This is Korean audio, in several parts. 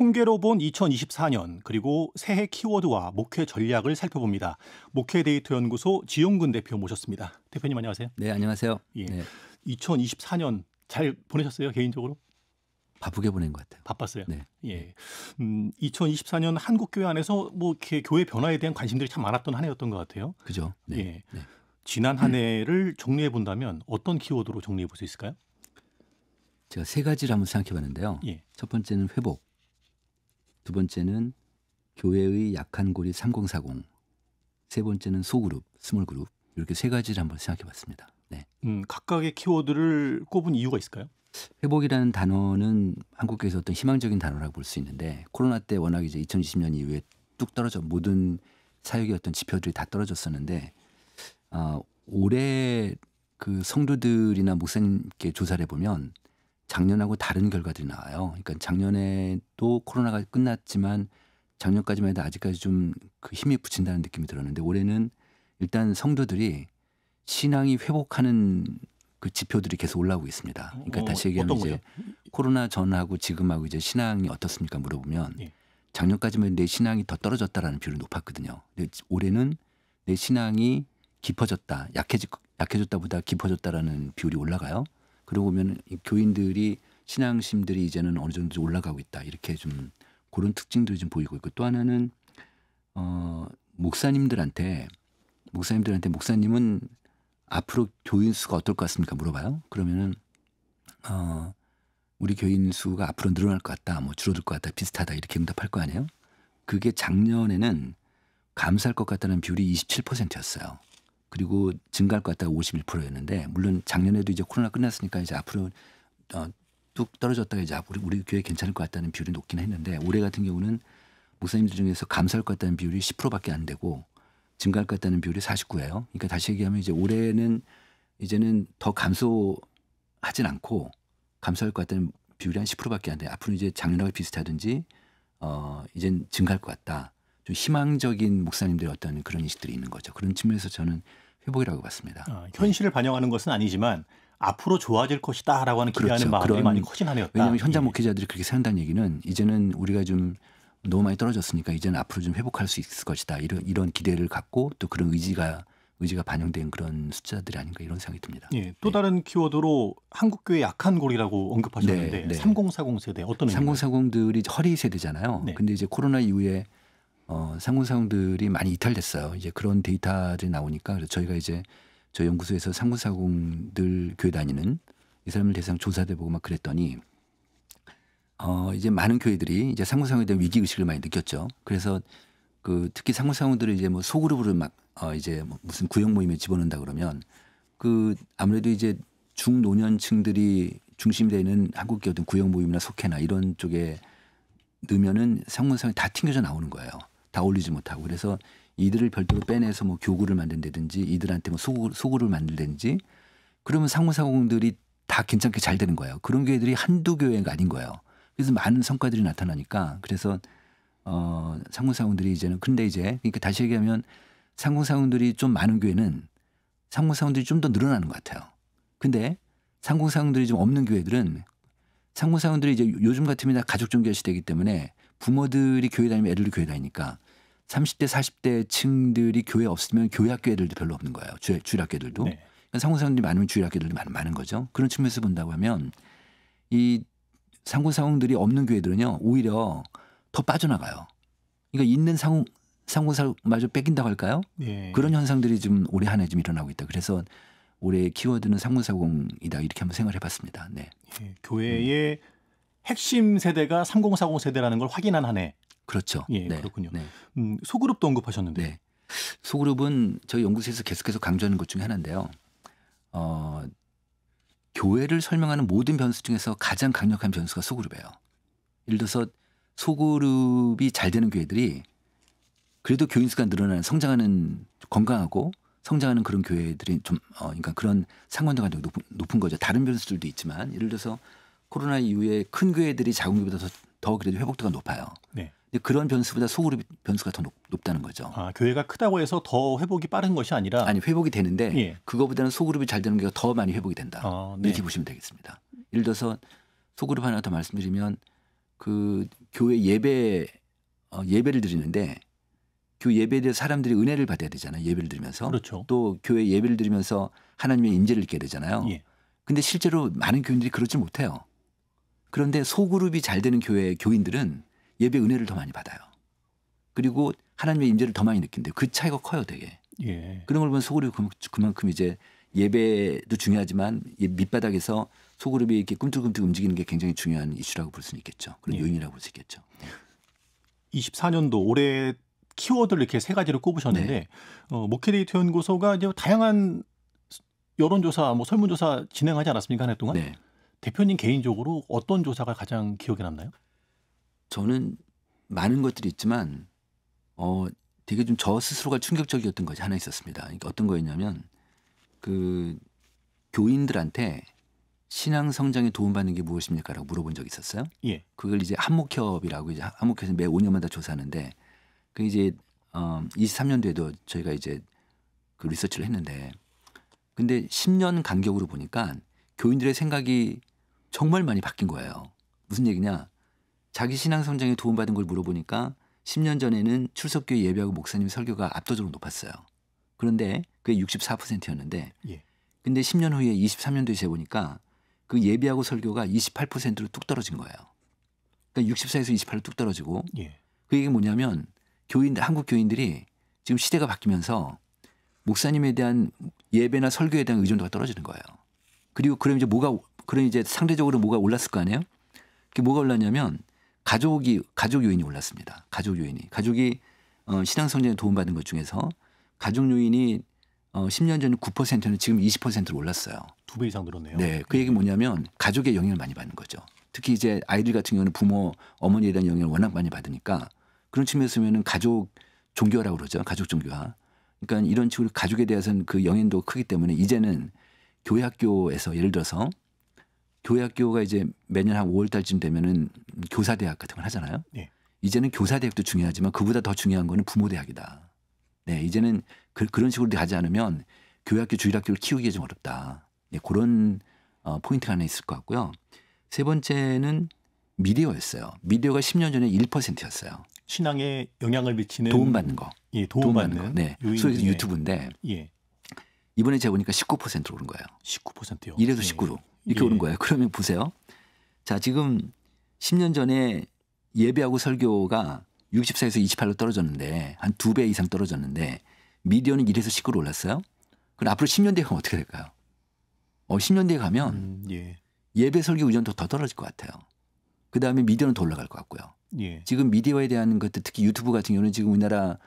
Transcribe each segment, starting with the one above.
통계로 본 2024년 그리고 새해 키워드와 목회 전략을 살펴봅니다. 목회데이터 연구소 지용근 대표 모셨습니다. 대표님 안녕하세요. 네, 안녕하세요. 예. 네, 2024년 잘 보내셨어요? 개인적으로? 바쁘게 보낸 것 같아요. 바빴어요. 네. 예. 2024년 한국 교회 안에서 뭐 이렇게 교회 변화에 대한 관심들이 참 많았던 한 해였던 것 같아요. 그죠? 네. 예. 네. 지난 한 해를 정리해 본다면 어떤 키워드로 정리해 볼 수 있을까요? 제가 세 가지를 한번 생각해 봤는데요. 예. 첫 번째는 회복, 두 번째는 교회의 약한 고리 3040, 세 번째는 소그룹, 스몰그룹, 이렇게 세 가지를 한번 생각해 봤습니다. 네. 각각의 키워드를 꼽은 이유가 있을까요? 회복이라는 단어는 한국교회에서 어떤 희망적인 단어라고 볼 수 있는데, 코로나 때 워낙 이제 2020년 이후에 뚝 떨어져 모든 사역의 어떤 지표들이 다 떨어졌었는데, 올해 그 성도들이나 목사님께 조사를 해보면 작년하고 다른 결과들이 나와요. 그러니까 작년에도 코로나가 끝났지만 작년까지만 해도 아직까지 좀 그 힘이 붙인다는 느낌이 들었는데, 올해는 일단 성도들이 신앙이 회복하는 그 지표들이 계속 올라오고 있습니다. 그러니까 다시 얘기하면 이제 코로나 전하고 지금하고 이제 신앙이 어떻습니까 물어보면, 예. 작년까지만 내 신앙이 더 떨어졌다라는 비율이 높았거든요. 근데 올해는 내 신앙이 깊어졌다, 약해졌다보다 깊어졌다라는 비율이 올라가요. 그러고 보면 교인들이 신앙심들이 이제는 어느 정도 올라가고 있다, 이렇게 좀 그런 특징들이 좀 보이고 있고, 또 하나는 목사님들한테 목사님은 앞으로 교인 수가 어떨 것 같습니까 물어봐요. 그러면은 우리 교인 수가 앞으로 늘어날 것 같다, 뭐 줄어들 것 같다, 비슷하다, 이렇게 응답할 거 아니에요. 그게 작년에는 감사할 것 같다는 비율이 27%였어요. 그리고 증가할 것 같다가 51%였는데, 물론 작년에도 이제 코로나 끝났으니까 이제 앞으로 뚝 떨어졌다가 이제 우리 교회 괜찮을 것 같다는 비율이 높긴 했는데, 올해 같은 경우는 목사님들 중에서 감사할 것 같다는 비율이 10%밖에 안 되고 증가할 것 같다는 비율이 49예요. 그러니까 다시 얘기하면 이제 올해는 이제는 더 감소하진 않고 감사할 것 같다는 비율이 한 10%밖에 안 돼. 앞으로 이제 작년하고 비슷하든지 이젠 증가할 것 같다. 좀 희망적인 목사님들의 어떤 그런 인식들이 있는 거죠. 그런 측면에서 저는 회복이라고 봤습니다. 현실을 반영하는 것은 아니지만 앞으로 좋아질 것이다라고 하는 기대하는 마음이 많이 커진 한 해였다. 왜냐하면 현장 목회자들이 그렇게 생각한다는 얘기는 이제는 우리가 좀 너무 많이 떨어졌으니까 이제는 앞으로 좀 회복할 수 있을 것이다, 이런 기대를 갖고 또 그런 의지가 반영된 그런 숫자들이 아닌가, 이런 생각이 듭니다. 예, 또 다른 키워드로 한국교회 약한 고리라고 언급하셨는데, 네. 3040 세대 어떤 의미인가요? 3040들이 허리 세대잖아요. 네. 근데 이제 코로나 이후에 3040들이 많이 이탈됐어요. 이제 그런 데이터들이 나오니까, 그래서 저희가 이제 저희 연구소에서 3040들 교회 다니는 이 사람을 대상 조사돼 보고 막 그랬더니 이제 많은 교회들이 이제 3040에 대한 위기 의식을 많이 느꼈죠. 그래서 그 특히 3040들을 이제 뭐 소그룹으로 막 이제 뭐 무슨 구역 모임에 집어넣는다 그러면, 그 아무래도 이제 중노년층들이 중심이 되는 한국의 어떤 구역 모임이나 속회나 이런 쪽에 넣으면은 3040이 다 튕겨져 나오는 거예요. 다 어울리지 못하고. 그래서 이들을 별도로 빼내서 뭐 교구를 만든다든지 이들한테 뭐 소구를 만들든지, 그러면 3040들이 다 괜찮게 잘 되는 거예요. 그런 교회들이 한두 교회가 아닌 거예요. 그래서 많은 성과들이 나타나니까, 그래서 3040들이 이제는, 근데 이제 그러니까 다시 얘기하면 3040들이 좀 많은 교회는 3040들이 좀 더 늘어나는 것 같아요. 근데 3040들이 좀 없는 교회들은 3040들이 이제 요즘 같으면 다 가족 종교 시대이기 때문에 부모들이 교회 다니면 애들도 교회 다니니까 30대 40대 층들이 교회 없으면 교회학교 애들도 별로 없는 거예요. 주일학교 애들도. 네. 그러니까 3040들이 많으면 주일학교 애들도 많은 거죠. 그런 측면에서 본다고 하면 이 3040들이 없는 교회들은요 오히려 더 빠져나가요. 그러니까 있는 3040마저 뺏긴다고 할까요? 예. 그런 현상들이 좀 올해 한 해 좀 일어나고 있다. 그래서 올해 키워드는 3040이다, 이렇게 한번 생각을 해봤습니다. 네. 예, 교회의 핵심 세대가 3040 세대라는 걸 확인한 한 해. 그렇죠. 예, 네. 그렇군요. 네. 소그룹도 언급하셨는데. 네. 소그룹은 저희 연구소에서 계속해서 강조하는 것 중에 하나인데요. 교회를 설명하는 모든 변수 중에서 가장 강력한 변수가 소그룹이에요. 예를 들어서 소그룹이 잘 되는 교회들이 그래도 교인 수가 늘어나는, 성장하는, 건강하고 성장하는 그런 교회들이 좀 그러니까 그런 상관도가 높은 거죠. 다른 변수들도 있지만, 예를 들어서 코로나 이후에 큰 교회들이 작은 교회보다 더 그래도 회복도가 높아요. 네. 근데 그런 변수보다 소그룹 변수가 더 높다는 거죠. 교회가 크다고 해서 더 회복이 빠른 것이 아니라. 아니, 회복이 되는데 예. 그거보다는 소그룹이 잘 되는 게 더 많이 회복이 된다. 네. 이렇게 보시면 되겠습니다. 예를 들어서 소그룹 하나 더 말씀드리면, 그 교회 예배를 드리는데 그 예배에 대해서 사람들이 은혜를 받아야 되잖아요. 예배를 드리면서. 그렇죠. 또 교회 예배를 드리면서 하나님의 인재를 잊게 되잖아요. 예. 근데 실제로 많은 교인들이 그러지 못해요. 그런데 소그룹이 잘 되는 교회 교인들은 예배 은혜를 더 많이 받아요. 그리고 하나님의 인재를 더 많이 느낀대요. 그 차이가 커요, 되게. 예. 그런 걸 보면 소그룹이 그만큼 이제 예배도 중요하지만 밑바닥에서 소그룹이 이렇게 꿈틀꿈틀 움직이는 게 굉장히 중요한 이슈라고 볼 수는 있겠죠. 그런 예. 요인이라고 볼 수 있겠죠. 24년도 올해 키워드를 이렇게 세 가지를 꼽으셨는데 목회데이트 연구소가 이제 다양한 여론조사, 뭐 설문조사 진행하지 않았습니까? 한 해 동안? 네. 대표님 개인적으로 어떤 조사가 가장 기억에 남나요? 저는 많은 것들이 있지만 되게 좀 저 스스로가 충격적이었던 것이 하나 있었습니다. 그러니까 어떤 거였냐면 그 교인들한테 신앙 성장에 도움받는 게 무엇입니까라고 물어본 적이 있었어요. 예. 그걸 이제 한목협이라고 이제 한목협에서 매 5년마다 조사하는데 그 이제 23년도에도 저희가 이제 그 리서치를 했는데 근데 10년 간격으로 보니까 교인들의 생각이 정말 많이 바뀐 거예요. 무슨 얘기냐? 자기 신앙 성장에 도움받은 걸 물어보니까 10년 전에는 출석교회 예배하고 목사님 설교가 압도적으로 높았어요. 그런데 그게 64%였는데 예. 근데 10년 후에 23년도에 재보니까 그 예배하고 설교가 28%로 뚝 떨어진 거예요. 그러니까 64에서 28로 뚝 떨어지고 예. 그 얘기가 뭐냐면 한국 교인들이 지금 시대가 바뀌면서 목사님에 대한 예배나 설교에 대한 의존도가 떨어지는 거예요. 그리고 그럼 이제 상대적으로 뭐가 올랐을 거 아니에요? 그게 뭐가 올랐냐면 가족 요인이 올랐습니다. 가족이 신앙 성장에 도움받은 것 중에서 가족 요인이 10년 전 9%는 지금 20%로 올랐어요. 2배 이상 늘었네요. 네, 그 얘기 뭐냐면 가족의 영향을 많이 받는 거죠. 특히 이제 아이들 같은 경우는 부모, 어머니에 대한 영향을 워낙 많이 받으니까 그런 측면에서 보면은 가족 종교화라고 그러죠. 가족 종교화. 그러니까 이런 식으로 가족에 대해서는 그 영향도 크기 때문에 이제는 교회 학교에서 예를 들어서 교회 학교가 이제 매년 한 5월 달쯤 되면은 교사대학 같은 걸 하잖아요. 네. 이제는 교사대학도 중요하지만 그보다 더 중요한 거는 부모대학이다. 네, 이제는 그런 식으로 가지 않으면 교회학교 주일학교를 키우기가 좀 어렵다. 네, 그런 포인트가 하나 있을 것 같고요. 세 번째는 미디어였어요. 미디어가 10년 전에 1%였어요. 신앙에 영향을 미치는 도움받는 거. 예, 도움받는 거. 네. 요인 소위 중에. 유튜브인데 예. 이번에 재보니까 19%로 오른 거예요. 19%요. 1에서 예. 19로 이렇게 예. 오른 거예요. 그러면 보세요. 자, 지금 10년 전에 예배하고 설교가 64에서 28로 떨어졌는데 한 2배 이상 떨어졌는데 미디어는 1에서 19로 올랐어요. 그럼 앞으로 10년 뒤에 가면 어떻게 될까요? 10년 뒤에 가면 예. 예배 설교 의존도 더 떨어질 것 같아요. 그다음에 미디어는 더 올라갈 것 같고요. 예. 지금 미디어에 대한 것들 특히 유튜브 같은 경우는 지금 우리나라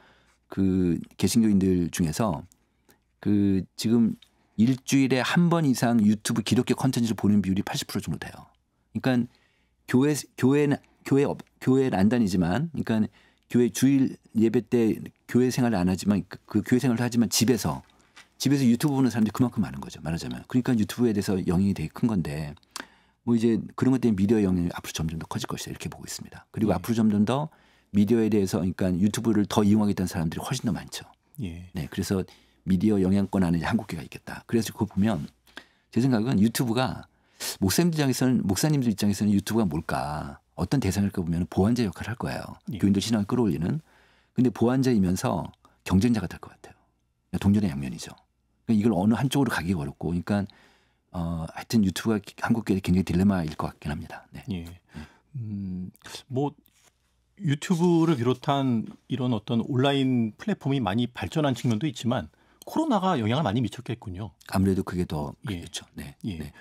그 개신교인들 중에서 그 지금 일주일에 한 번 이상 유튜브 기독교 콘텐츠를 보는 비율이 80% 정도 돼요. 그러니까 교회는 안 다니지만 그러니까 교회 주일 예배 때 교회 생활을 안 하지만 그 교회 생활을 하지만 집에서 유튜브 보는 사람들이 그만큼 많은 거죠. 말하자면. 그러니까 유튜브에 대해서 영향이 되게 큰 건데 뭐 이제 그런 것 때문에 미디어 영향이 앞으로 점점 더 커질 것이다 이렇게 보고 있습니다. 그리고 예. 앞으로 점점 더 미디어에 대해서 그러니까 유튜브를 더 이용하겠다는 사람들이 훨씬 더 많죠. 예. 네, 그래서 미디어 영향권 안에 한국교회가 있겠다. 그래서 그거 보면 제 생각은 유튜브가 목사님들 입장에서는 유튜브가 뭘까? 어떤 대상일까 보면 보완자 역할을 할 거예요. 예. 교인들 신앙을 끌어올리는. 근데 보완자이면서 경쟁자가 될 것 같아요. 동전의 양면이죠. 그러니까 이걸 어느 한쪽으로 가기가 어렵고 그러니까 하여튼 유튜브가 한국교회에 굉장히 딜레마일 것 같긴 합니다. 네. 예. 뭐 유튜브를 비롯한 이런 어떤 온라인 플랫폼이 많이 발전한 측면도 있지만 코로나가 영향을 많이 미쳤겠군요. 아무래도 그게 더 예. 그렇죠. 네. 예. 네.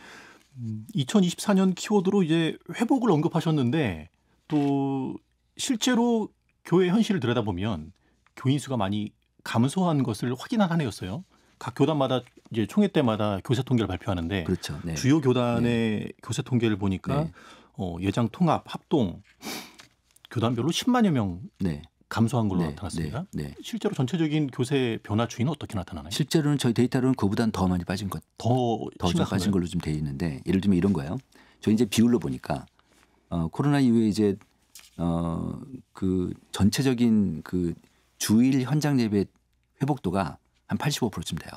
2024년 키워드로 이제 회복을 언급하셨는데 또 실제로 교회 현실을 들여다보면 교인 수가 많이 감소한 것을 확인한 한 해였어요. 각 교단마다 이제 총회 때마다 교세 통계를 발표하는데 그렇죠. 네. 주요 교단의 교세 통계를 보니까 네. 예장 통합 합동 교단별로 10만여 명 네. 감소한 걸로 네. 나타났습니다. 네. 네. 실제로 전체적인 교세 변화 추이는 어떻게 나타나나요? 실제로는 저희 데이터로는 그보다는 더 많이 빠진 것, 더 좀 심각한가요? 빠진 걸로 좀 돼 있는데 예를 들면 이런 거예요. 저희 이제 비율로 보니까 코로나 이후에 이제 그 전체적인 그 주일 현장 예배 회복도가 한 85%쯤 돼요.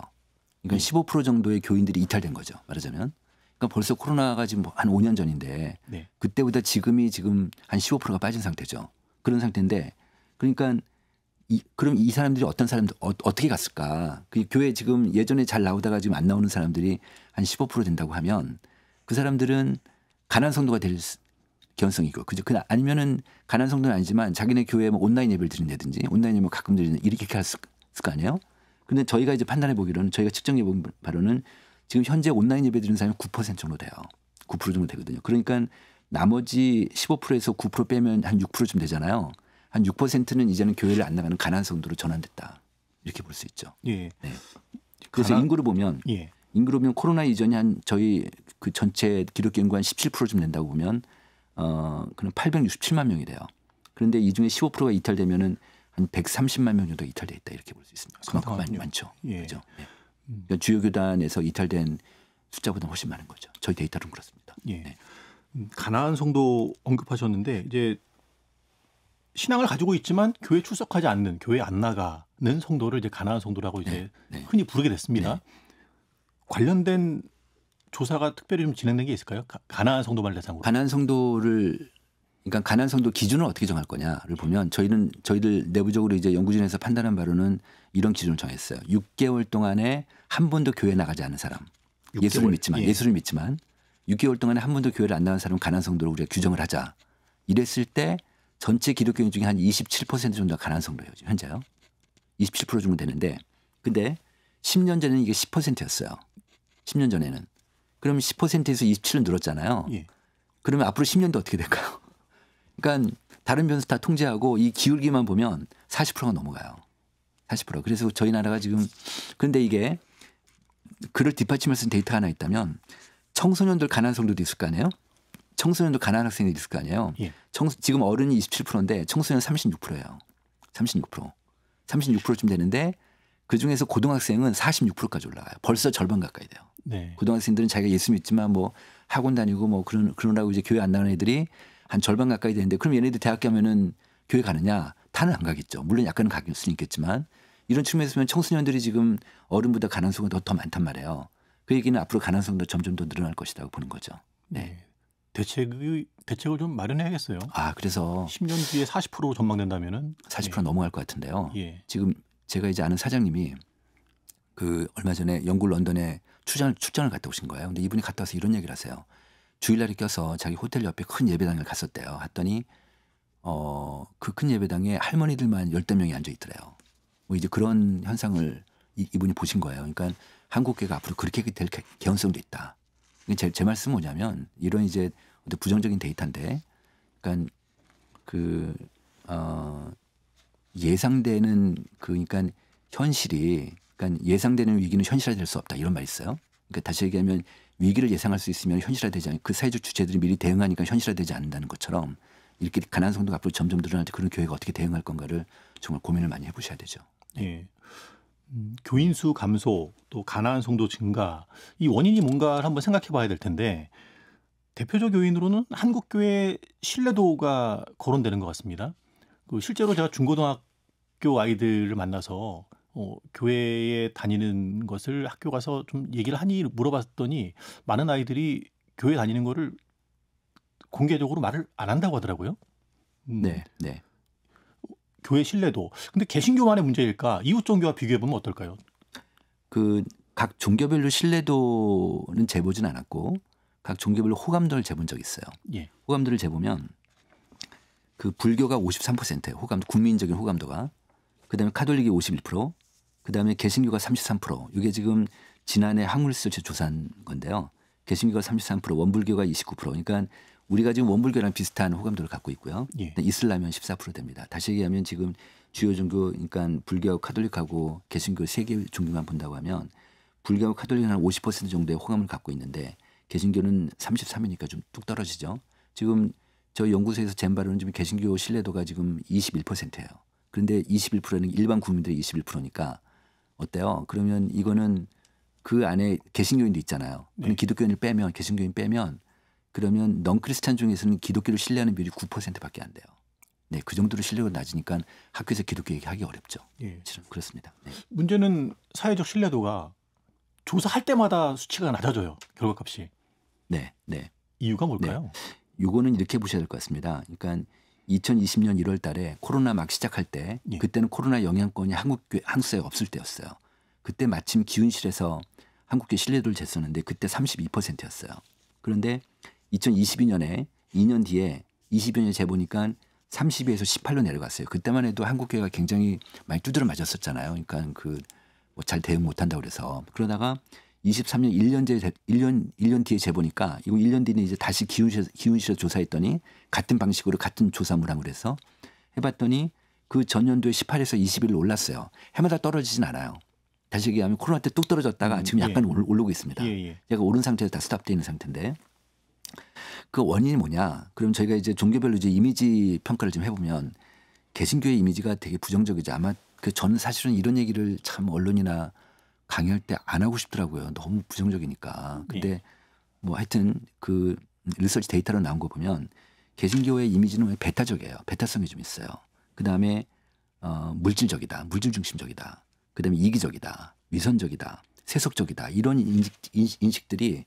그러니까 15% 정도의 교인들이 이탈된 거죠. 말하자면 그러니까 벌써 코로나가 지금 한 5년 전인데 네. 그때보다 지금이 지금 한 15%가 빠진 상태죠. 그런 상태인데 그러니까 그럼 이 사람들이 어떤 사람들 어떻게 갔을까? 그 교회 지금 예전에 잘 나오다가 지금 안 나오는 사람들이 한 15% 된다고 하면 그 사람들은 가난 성도가 될 개연성이 있고 그죠? 아니면은 가난 성도는 아니지만 자기네 교회에 뭐 온라인 예배를 드린다든지 온라인 예배 가끔 드리는 이렇게 했을 거 아니에요? 근데 저희가 이제 판단해 보기로는 저희가 측정해 본 바로는 지금 현재 온라인 예배 드리는 사람이 9% 정도 돼요. 9% 정도 되거든요. 그러니까 나머지 15%에서 9% 빼면 한 6%쯤 되잖아요. 한 6%는 이제는 교회를 안 나가는 가난 성도로 전환됐다. 이렇게 볼 수 있죠. 예. 네. 그래서 인구로 보면 예. 코로나 이전이 한 저희 그 전체 기독교 인구 한 17%쯤 된다고 보면 그럼 867만 명이 돼요. 그런데 이 중에 15%가 이탈되면은 한 130만 명 정도 이탈돼 있다 이렇게 볼 수 있습니다. 그만큼 많죠. 예. 그렇죠. 네. 그러니까 주요 교단에서 이탈된 숫자보다 훨씬 많은 거죠. 저희 데이터는 그렇습니다. 예. 네. 가나안 성도 언급하셨는데 이제 신앙을 가지고 있지만 교회 출석하지 않는, 교회 안 나가는 성도를 이제 가나안 성도라고 이제 네. 흔히 부르게 됐습니다. 네. 관련된 조사가 특별히 좀 진행된 게 있을까요? 가나안 성도만 대상으로. 가난 성도를 그러니까 가난 성도 기준을 어떻게 정할 거냐를 보면 저희들 내부적으로 이제 연구진에서 판단한 바로는 이런 기준을 정했어요. 6개월 동안에 한 번도 교회 나가지 않은 사람. 6개월. 예수를 믿지만 6개월 동안에 한 번도 교회를 안 나간 사람 가난 성도로 우리가 규정을 하자. 이랬을 때 전체 기독교인 중에 한 27% 정도가 가난 성도예요. 현재요. 27% 정도 되는데 근데 10년 전에는 이게 10%였어요. 10년 전에는. 그럼 10%에서 27은 늘었잖아요. 예. 그러면 앞으로 10년도 어떻게 될까요? 그러니까 다른 변수 다 통제하고 이 기울기만 보면 40%가 넘어가요. 40%. 그래서 저희 나라가 지금 그런데 이게 그를 뒷받침할 수 있는 데이터가 하나 있다면 청소년들 가난 성도도 있을 거 아니에요? 청소년들 가난 학생이 있을 거 아니에요? 예. 지금 어른이 27%인데 청소년 36%예요. 36%. 36%쯤 되는데 그중에서 고등학생은 46%까지 올라가요. 벌써 절반 가까이 돼요. 네. 고등학생들은 자기가 예수 믿지만 뭐 학원 다니고 뭐 그러라고 이제 교회 안 나가는 애들이 한 절반 가까이 되는데 그럼 얘네들 대학 가면은 교회 가느냐? 다는 안 가겠죠. 물론 약간은 갈 수는 있겠지만 이런 측면에서 보면 청소년들이 지금 어른보다 가난성은 더 많단 말이에요. 그 얘기는 앞으로 가난성도 점점 더 늘어날 것이라고 보는 거죠. 네. 대책을 좀 마련해야겠어요. 그래서 10년 뒤에 40% 전망된다면은 40% 넘어갈 것 같은데요. 예. 지금 제가 이제 아는 사장님이 그 얼마 전에 영국 런던에 출장을 갔다 오신 거예요. 근데 이분이 갔다 와서 이런 얘기를 하세요. 주일날에 껴서 자기 호텔 옆에 큰 예배당을 갔었대요. 했더니 그 큰 예배당에 할머니들만 10명이 앉아 있더래요. 뭐 이제 그런 현상을 이분이 보신 거예요. 그러니까 한국교회가 앞으로 그렇게 될 개연성도 있다. 제 말씀은 뭐냐면 이런 이제 부정적인 데이터인데, 그러니까 예상되는 그러니까 현실이 그러니까 예상되는 위기는 현실화될 수 없다 이런 말이 있어요. 그러니까 다시 얘기하면 위기를 예상할 수 있으면 현실화되지 않고 그 사회적 주체들이 미리 대응하니까 현실화되지 않는다는 것처럼 이렇게 가난 성도가 앞으로 점점 늘어날 때 그런 교회가 어떻게 대응할 건가를 정말 고민을 많이 해보셔야 되죠. 예. 교인 수 감소 또 가나안 성도 증가 이 원인이 뭔가를 한번 생각해 봐야 될 텐데 대표적 요인으로는 한국 교회 신뢰도가 거론되는 것 같습니다. 실제로 제가 중고등학교 아이들을 만나서 교회에 다니는 것을 학교 가서 좀 얘기를 하니 물어봤더니 많은 아이들이 교회 다니는 거를 공개적으로 말을 안 한다고 하더라고요. 네. 교회 신뢰도. 근데 개신교만의 문제일까? 이웃 종교와 비교해 보면 어떨까요? 각 종교별로 신뢰도는 재보진 않았고 각 종교별로 호감도를 재본 적이 있어요. 예. 호감도를 재보면 그 불교가 53%예요. 국민적인 호감도가. 그다음에 카톨릭이 51%, 그다음에 개신교가 33%. 이게 지금 지난해 한국리서치 조사한 건데요. 개신교가 33%, 원불교가 29%. 그러니까 우리가 지금 원불교랑 비슷한 호감도를 갖고 있고요. 예. 이슬람은 14% 됩니다. 다시 얘기하면 지금 주요 종교, 그러니까 불교하고 카톨릭하고 개신교 세 개 종교만 본다고 하면 불교하고 카톨릭은 한 50% 정도의 호감을 갖고 있는데 개신교는 33이니까 좀 뚝 떨어지죠. 지금 저희 연구소에서 잰 바로는 지금 개신교 신뢰도가 지금 21%예요. 그런데 21%는 일반 국민들의 21%니까 어때요? 그러면 이거는 그 안에 개신교인도 있잖아요. 그럼 기독교인을 빼면 개신교인 빼면 그러면 넌크리스찬 중에서는 기독교를 신뢰하는 비율이 9%밖에 안 돼요. 네, 그 정도로 신뢰가 낮으니까 학교에서 기독교 얘기하기 어렵죠. 예. 그렇습니다. 네. 문제는 사회적 신뢰도가 조사할 때마다 수치가 낮아져요. 결과값이. 네, 네. 이유가 뭘까요? 요거는 이렇게 보셔야 될 것 같습니다. 그러니까 2020년 1월 달에 코로나 막 시작할 때 예. 그때는 코로나 영향권이 한국 사회에 없을 때였어요. 그때 마침 기훈실에서 한국교회 신뢰도를 쟀었는데 그때 32%였어요. 그런데 2022년에 2년 뒤에 20여년 재보니까 32에서 18로 내려갔어요. 그때만 해도 한국교회가 굉장히 많이 두드려 맞았었잖아요. 그러니까 그 뭐 잘 대응 못한다고 그래서 그러다가 23년 1년 뒤에 재보니까 이거 1년 뒤는 이제 다시 기훈실에서 조사했더니 같은 방식으로 같은 조사 물함을 해서 해봤더니 그 전년도에 18에서 21로 올랐어요. 해마다 떨어지진 않아요. 다시 얘기하면 코로나 때 뚝 떨어졌다가 지금 약간 예. 오르고 있습니다. 예. 제가 오른 상태에서 다 스탑되어 있는 상태인데 그 원인이 뭐냐? 그럼 저희가 이제 종교별로 이제 이미지 평가를 좀 해보면 개신교의 이미지가 되게 부정적이죠. 아마 저는 사실은 이런 얘기를 참 언론이나 강의할 때 안 하고 싶더라고요. 너무 부정적이니까. 근데 뭐 하여튼 그 리서치 데이터로 나온 거 보면 개신교의 이미지는 배타적이에요. 배타성이 좀 있어요. 그다음에 물질적이다. 물질 중심적이다. 그다음에 이기적이다. 위선적이다. 세속적이다. 이런 인식들이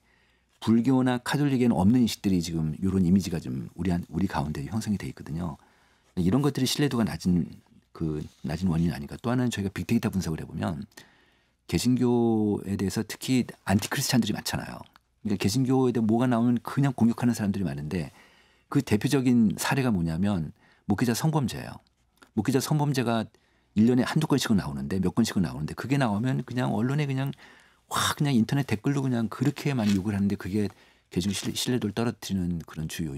불교나 카톨릭에는 없는 인식들이 지금 이런 이미지가 좀 우리 가운데 형성이 돼 있거든요. 이런 것들이 신뢰도가 낮은 원인이 아닌가. 또 하나는 저희가 빅데이터 분석을 해보면 개신교에 대해서 특히 안티크리스찬들이 많잖아요. 그러니까 개신교에 대해 뭐가 나오면 그냥 공격하는 사람들이 많은데 그 대표적인 사례가 뭐냐면 목회자 성범죄예요. 목회자 성범죄가 1년에 한두 건씩은 나오는데 몇 건씩은 나오는데 그게 나오면 그냥 언론에 그냥 인터넷 댓글로 그냥 그렇게 많이 욕을 하는데 그게 개신교 신뢰도를 떨어뜨리는 그런 주요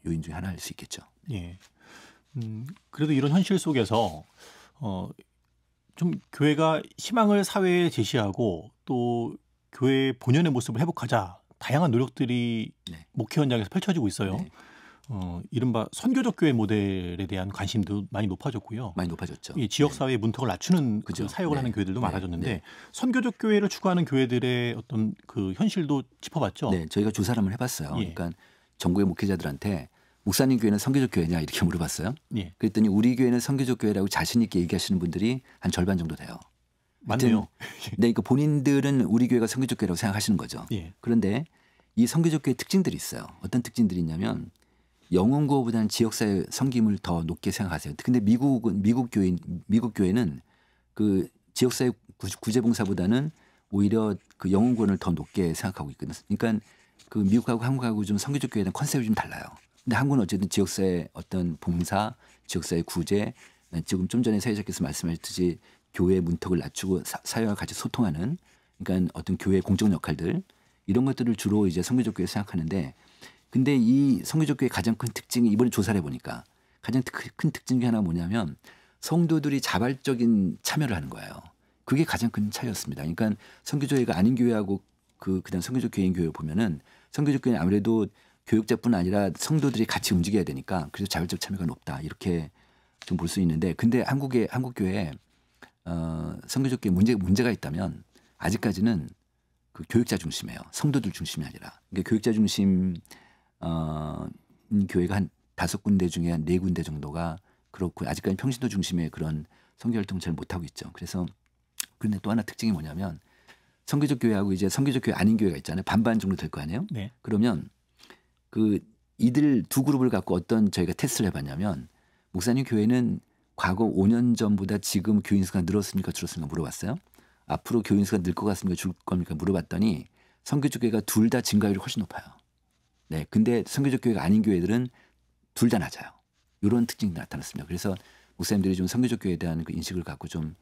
요인 중에 하나일 수 있겠죠. 예. 그래도 이런 현실 속에서 좀 교회가 희망을 사회에 제시하고 또 교회의 본연의 모습을 회복하자 다양한 노력들이 네. 목회 현장에서 펼쳐지고 있어요. 네. 이른바 선교적 교회 모델에 대한 관심도 많이 높아졌고요. 많이 높아졌죠. 이 지역 사회의 문턱을 낮추는 그 그죠. 사역을 네. 하는 교회들도 네. 많아졌는데 네. 선교적 교회를 추구하는 교회들의 어떤 그 현실도 짚어봤죠. 네, 저희가 조사를 한번 해봤어요. 예. 그러니까 전국의 목회자들한테 목사님 교회는 선교적 교회냐 이렇게 물어봤어요. 예. 그랬더니 우리 교회는 선교적 교회라고 자신 있게 얘기하시는 분들이 한 절반 정도 돼요. 맞네요. 네, 그러니까 본인들은 우리 교회가 선교적 교회라고 생각하시는 거죠. 예. 그런데 이 선교적 교회 특징들이 있어요. 어떤 특징들이 있냐면 영혼 구호보다는 지역사회 섬김을 더 높게 생각하세요. 근데 미국 교회는 그 지역사회 구제봉사보다는 오히려 그 영혼 구원을 더 높게 생각하고 있거든요. 그러니까 그 미국하고 한국하고 좀 선교적 교회는 컨셉이 좀 달라요. 근데 한국은 어쨌든 지역사회 어떤 봉사, 지역사회 구제, 지금 좀 전에 사회자께서 말씀하셨듯이 교회의 문턱을 낮추고 사회와 같이 소통하는 그러니까 어떤 교회의 공적 역할들 이런 것들을 주로 이제 선교적 교회 생각하는데 근데 이 선교적 교회의 가장 큰 특징이 이번에 조사를 해보니까 가장 큰 특징 중에 하나가 뭐냐면 성도들이 자발적인 참여를 하는 거예요. 그게 가장 큰 차이였습니다. 그러니까 선교적 교회가 아닌 교회하고 그다음 선교적 교회인 교회 보면은 선교적 교회는 아무래도 교육자뿐 아니라 성도들이 같이 움직여야 되니까 그래서 자발적 참여가 높다 이렇게 좀 볼 수 있는데 근데 한국 교회에 선교적 교회 문제가 있다면 아직까지는 그 교육자 중심이에요. 성도들 중심이 아니라 그러니까 교육자 중심 교회가 한 5군데 중에 한 4군데 정도가 그렇고 아직까지 평신도 중심의 그런 선교 활동을 잘 못하고 있죠. 그래서 그런데 또 하나 특징이 뭐냐면 선교적 교회하고 이제 선교적 교회 아닌 교회가 있잖아요. 반반 정도 될 거 아니에요. 네. 그러면 그 이들 두 그룹을 갖고 어떤 저희가 테스트를 해봤냐면 목사님 교회는 과거 5년 전보다 지금 교인 수가 늘었습니까 줄었습니까 물어봤어요. 앞으로 교인 수가 늘 것 같습니까 줄 겁니까 물어봤더니 선교적 교회가 둘 다 증가율이 훨씬 높아요. 네, 근데 선교적 교회가 아닌 교회들은 둘 다 낮아요. 이런 특징이 나타났습니다. 그래서 목사님들이 좀 선교적 교회에 대한 그 인식을 갖고 좀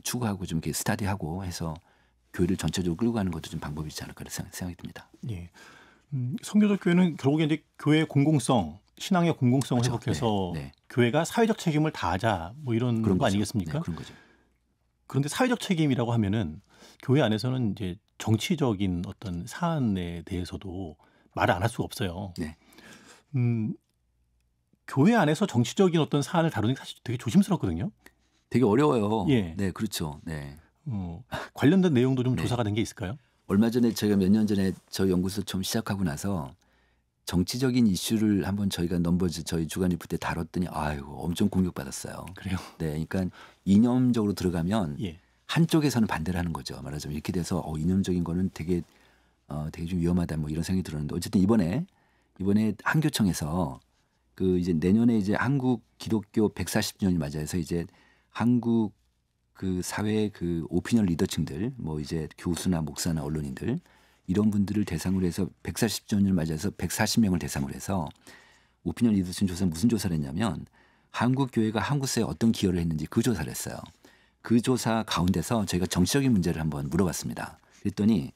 추구하고 좀 이렇게 스타디하고 해서 교회를 전체적으로 끌고 가는 것도 좀 방법이지 않을까 생각이 듭니다. 예. 선교적 교회는 결국에 이제 교회의 공공성, 신앙의 공공성을 그렇죠. 회복해서 네. 교회가 사회적 책임을 다하자 뭐 이런 그런 거 거죠. 아니겠습니까? 네, 그런 거죠. 그런데 사회적 책임이라고 하면은 교회 안에서는 이제 정치적인 어떤 사안에 대해서도 말을 안 할 수가 없어요. 네. 교회 안에서 정치적인 어떤 사안을 다루는 게 사실 되게 조심스럽거든요. 되게 어려워요. 예. 네, 그렇죠. 네. 관련된 내용도 좀 네. 조사가 된 게 있을까요? 얼마 전에 저희가 몇 년 전에 저희 연구소 처음 시작하고 나서 정치적인 이슈를 한번 저희가 넘버즈 저희 주간 리포트 때 다뤘더니 아이고 엄청 공격받았어요. 그래요? 네, 그러니까 이념적으로 들어가면 예. 한쪽에서는 반대를 하는 거죠. 말하자면 이렇게 돼서 이념적인 거는 되게 되게 좀 위험하다 뭐 이런 생각이 들었는데 어쨌든 이번에 한교총에서 그 이제 내년에 이제 한국 기독교 140주년이 맞아서 이제 한국 그 사회 그 오피니언 리더층들 뭐 이제 교수나 목사나 언론인들 이런 분들을 대상으로 해서 140주년을 맞아서 140명을 대상으로 해서 오피니언 리더층 조사 무슨 조사를 했냐면 한국 교회가 한국 사회에 어떤 기여를 했는지 그 조사를 했어요. 그 조사 가운데서 저희가 정치적인 문제를 한번 물어봤습니다. 그랬더니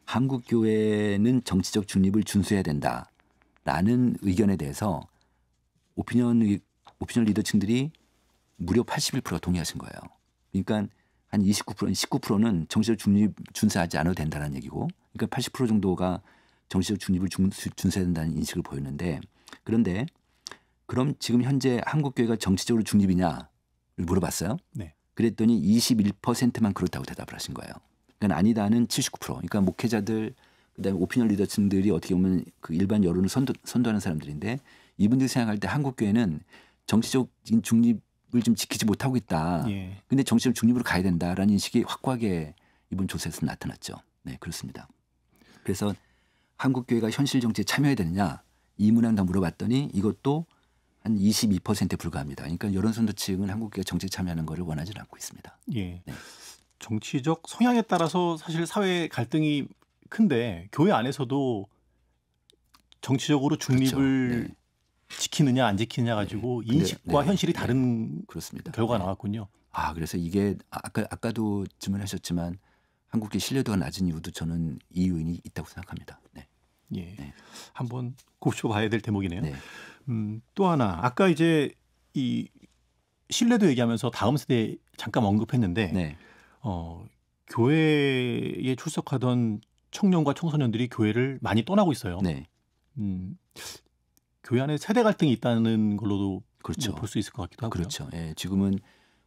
한국 교회는 정치적 중립을 준수해야 된다라는 의견에 대해서 오피니언 리더층들이 무려 81%가 동의하신 거예요. 그러니까 한 19%는 정치적 중립 준수하지 않아도 된다는 얘기고, 그러니까 80% 정도가 정치적 중립을 준수해야 된다는 인식을 보였는데, 그런데 그럼 지금 현재 한국 교회가 정치적으로 중립이냐를 물어봤어요. 네. 그랬더니 21%만 그렇다고 대답을 하신 거예요. 그러니까 아니다는 79%. 그러니까 목회자들 그다음에 오피니언 리더층들이 어떻게 보면 그 일반 여론을 선도하는 사람들인데 이분들이 생각할 때 한국 교회는 정치적인 중립을 좀 지키지 못하고 있다. 예. 근데 정치적 중립으로 가야 된다라는 인식이 확고하게 이번 조사에서 나타났죠. 네, 그렇습니다. 그래서 한국 교회가 현실 정치에 참여해야 되느냐 이 문항 다 물어봤더니 이것도 한 22%에 불과합니다. 그러니까 여론선도층은 한국 교회가 정치에 참여하는 것을 원하지는 않고 있습니다. 예. 네. 정치적 성향에 따라서 사실 사회 갈등이 큰데 교회 안에서도 정치적으로 중립을 그렇죠. 네. 지키느냐 안 지키느냐 가지고 네. 인식과 네. 현실이 네. 다른 그렇습니다. 결과가 네. 나왔군요. 그래서 이게 아까도 질문하셨지만 한국의 신뢰도가 낮은 이유도 저는 이 요인이 있다고 생각합니다. 네. 예. 네. 한번 곱씹어봐야 될 대목이네요. 네. 또 하나 아까 이제 이 신뢰도 얘기하면서 다음 세대 잠깐 언급했는데 네. 교회에 출석하던 청년과 청소년들이 교회를 많이 떠나고 있어요. 네. 교회 안에 세대 갈등이 있다는 걸로도 그렇죠. 볼 수 있을 것 같기도 하고요. 그렇죠. 예, 지금은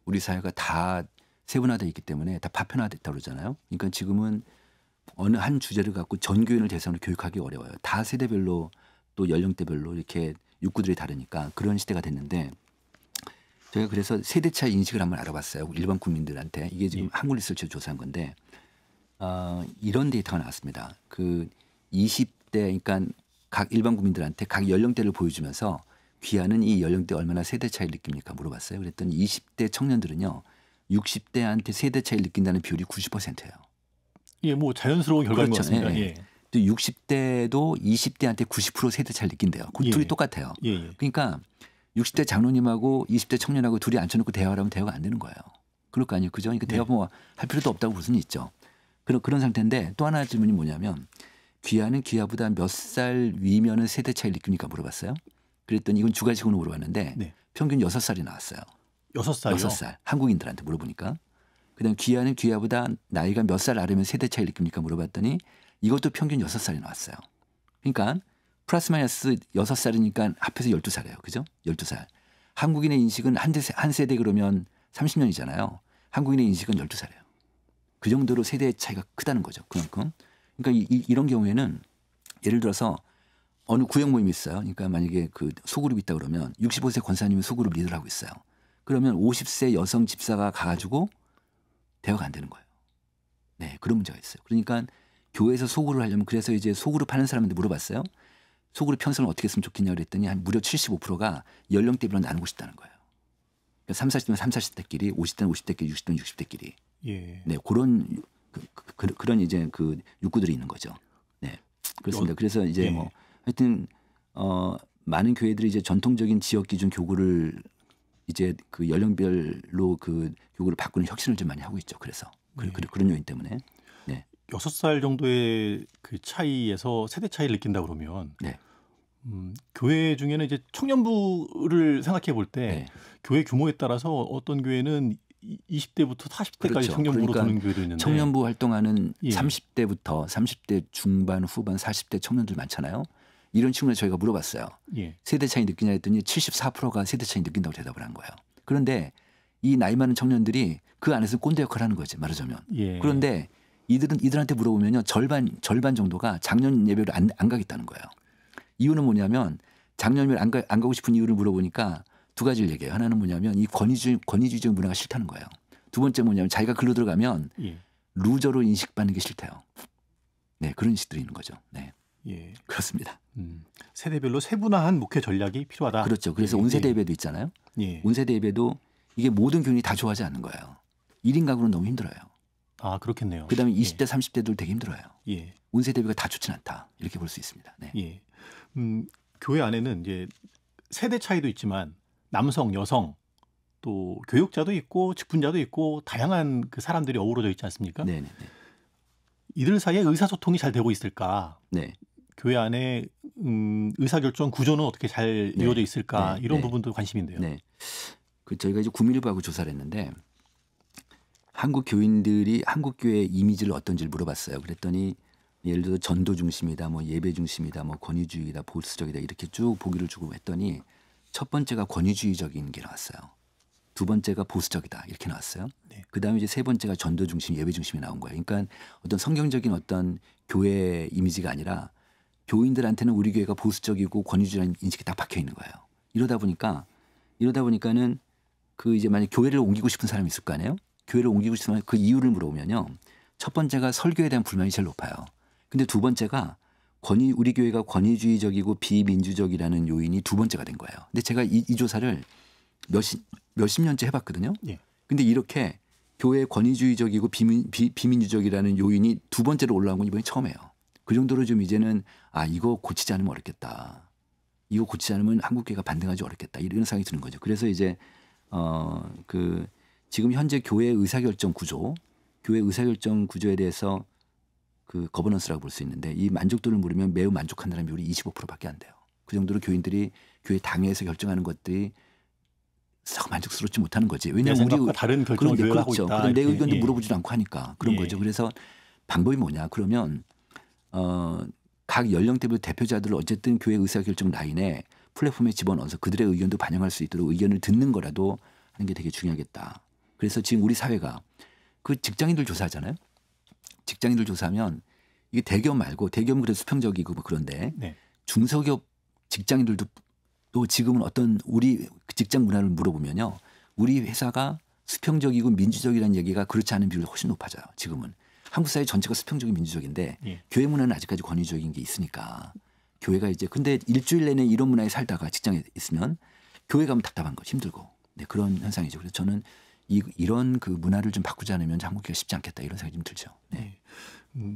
우리 사회가 다 세분화되어 있기 때문에 다 파편화됐다고 그러잖아요. 그러니까 지금은 어느 한 주제를 갖고 전 교인을 대상으로 교육하기 어려워요. 다 세대별로 또 연령대별로 이렇게 욕구들이 다르니까 그런 시대가 됐는데 저희가 그래서 세대 차이 인식을 한번 알아봤어요. 일반 국민들한테. 이게 지금 한국 리서치에서 조사한 건데 이런 데이터가 나왔습니다. 그 20대 그러니까 각 일반 국민들한테 각 연령대를 보여주면서 귀하는 이 연령대 얼마나 세대 차이를 느낍니까 물어봤어요. 그랬더니 20대 청년들은요. 60대한테 세대 차이를 느낀다는 비율이 90%예요. 예, 뭐 자연스러운 결과인 그렇죠. 것 같습니다. 예. 예. 또 60대도 20대한테 90% 세대 차이를 느낀대요. 예. 둘이 똑같아요. 예. 그러니까 60대 장로님하고 20대 청년하고 둘이 앉혀놓고 대화를 하면 대화가 안 되는 거예요. 그럴 거 아니에요. 그죠? 그러니까 대화 뭐 할 필요도 없다고 볼 수는 있죠. 그런 상태인데 또 하나 질문이 뭐냐면 귀하는 귀하보다 몇 살 위면은 세대 차이를 느낍니까 물어봤어요. 그랬더니 이건 두 가지로 물어봤는데 네. 평균 6살이 나왔어요. 6살이요? 6살. 한국인들한테 물어보니까. 그다음 귀하는 귀하보다 나이가 몇 살 아래면 세대 차이를 느낍니까 물어봤더니 이것도 평균 6살이 나왔어요. 그러니까 플러스 마이너스 6살이니까 합해서 12살이에요. 그죠? 12살. 한국인의 인식은 한 세대 그러면 30년이잖아요. 한국인의 인식은 12살이에요. 그 정도로 세대 차이가 크다는 거죠. 그만큼. 그러니까 이런 경우에는 예를 들어서 어느 구역 모임이 있어요. 그러니까 만약에 그 소그룹이 있다 그러면 65세 권사님이 소그룹 리더를 하고 있어요. 그러면 50세 여성 집사가 가가지고 대화가 안 되는 거예요. 네, 그런 문제가 있어요. 그러니까 교회에서 소그룹을 하려면 그래서 이제 소그룹 하는 사람한테 물어봤어요. 소그룹 편성을 어떻게 했으면 좋겠냐 그랬더니 한 무려 75%가 연령대별로 나누고 싶다는 거예요. 그러니까 30, 40대면 30, 40대끼리, 50대는 50대끼리, 60대는 60대끼리. 예. 네, 그런 이제 그 욕구들이 있는 거죠. 네, 그렇습니다. 그래서 이제 예. 뭐 하여튼 많은 교회들이 이제 전통적인 지역 기준 교구를 이제 그 연령별로 그 교구를 바꾸는 혁신을 좀 많이 하고 있죠. 그래서 그런 요인 때문에. 네. 6살 정도의 그 차이에서 세대 차이를 느낀다 그러면 네. 교회 중에는 이제 청년부를 생각해 볼 때 네. 교회 규모에 따라서 어떤 교회는 20대부터 40대까지 그렇죠. 청년부로 그러니까 두는 교회도 있는데 청년부 활동하는 예. 30대부터 30대 중반, 후반, 40대 청년들 많잖아요. 이런 친구들 저희가 물어봤어요. 예. 세대 차이 느끼냐 했더니 74%가 세대 차이 느낀다고 대답을 한 거예요. 그런데 이 나이 많은 청년들이 그 안에서 꼰대 역할을 하는 거지 말하자면. 예. 그런데 이들한테 물어보면요 절반 정도가 작년 예배를 안 가겠다는 거예요. 이유는 뭐냐면 작년 예배를 안 가고 싶은 이유를 물어보니까 두 가지를 얘기해요. 하나는 뭐냐면 이 권위주의적 문화가 싫다는 거예요. 두 번째 뭐냐면 자기가 글로 들어가면 예. 루저로 인식받는 게 싫대요. 네, 그런 식들이 있는 거죠. 네, 예. 그렇습니다. 세대별로 세분화한 목회 전략이 필요하다. 그렇죠. 그래서 예. 온세대 예배도 있잖아요. 예. 온세대 예배도 이게 모든 교인이 다 좋아하지 않는 거예요. 1인 가구는 너무 힘들어요. 아, 그렇겠네요. 그다음에 예. 20대, 30대들 되게 힘들어요. 예. 온세대 예배가 다 좋진 않다. 이렇게 볼 수 있습니다. 네. 예. 교회 안에는 이제 세대 차이도 있지만 남성, 여성 또 교육자도 있고 직분자도 있고 다양한 그 사람들이 어우러져 있지 않습니까? 네, 네, 네. 이들 사이에 의사소통이 잘 되고 있을까? 네. 교회 안에 의사결정 구조는 어떻게 잘 네. 이루어져 있을까? 네. 이런 네. 부분도 관심인데요. 네. 저희가 이제 구밀부하고 조사를 했는데 한국 교인들이 한국 교회의 이미지를 어떤지를 물어봤어요. 그랬더니 예를 들어 전도 중심이다, 뭐 예배 중심이다, 뭐 권위주의다, 보수적이다 이렇게 쭉 보기를 주고 했더니 첫 번째가 권위주의적인 게 나왔어요. 두 번째가 보수적이다 이렇게 나왔어요. 네. 그다음에 이제 세 번째가 전도 중심, 예배 중심이 나온 거예요. 그러니까 어떤 성경적인 어떤 교회 이미지가 아니라 교인들한테는 우리 교회가 보수적이고 권위주의라는 인식이 딱 박혀 있는 거예요. 이러다 보니까는 그 이제 만약 교회를 옮기고 싶은 사람이 있을 거 아니에요. 교회를 옮기고 싶으면 그 이유를 물어보면요. 첫 번째가 설교에 대한 불만이 제일 높아요. 근데 두 번째가 우리 교회가 권위주의적이고 비민주적이라는 요인이 두 번째가 된 거예요. 근데 제가 이 조사를 몇십 년째 해봤거든요. 예. 근데 이렇게 교회 권위주의적이고 비민주적이라는 요인이 두 번째로 올라온 건 이번이 처음이에요. 그 정도로 좀 이제는 이거 고치지 않으면 어렵겠다. 이거 고치지 않으면 한국교회가 반등하기 어렵겠다. 이런 생각이 드는 거죠. 그래서 이제 지금 현재 교회 의사결정 구조에 대해서 그 거버넌스라고 볼 수 있는데 이 만족도를 물으면 매우 만족한다는 비율이 25%밖에 안 돼요. 그 정도로 교인들이 교회 당회에서 결정하는 것들이 썩 만족스럽지 못하는 거지. 왜냐하면 생각과 다른 결정을 교회가 하고 있다. 그럼 내 이렇게. 의견도 예. 물어보지도 않고 하니까 그런 예. 거죠. 그래서 방법이 뭐냐? 그러면 각 연령대별 대표자들을 어쨌든 교회 의사결정 라인에 플랫폼에 집어넣어서 그들의 의견도 반영할 수 있도록 의견을 듣는 거라도 하는 게 되게 중요하겠다. 그래서 지금 우리 사회가 그 직장인들 조사하잖아요. 직장인들 조사하면 이게 대기업 말고 대기업은 그래도 수평적이고 뭐 그런데 네. 중소기업 직장인들도 또 지금은 어떤 우리 직장 문화를 물어보면요. 우리 회사가 수평적이고 민주적이라는 얘기가 그렇지 않은 비율이 훨씬 높아져요. 지금은. 한국 사회 전체가 수평적이고 민주적인데 예. 교회 문화는 아직까지 권위적인 게 있으니까 교회가 이제 근데 일주일 내내 이런 문화에 살다가 직장에 있으면 교회 가면 답답한 거 힘들고 네, 그런 현상이죠. 그래서 저는 이런 그 문화를 좀 바꾸지 않으면 한국교회가 쉽지 않겠다 이런 생각이 좀 들죠. 네.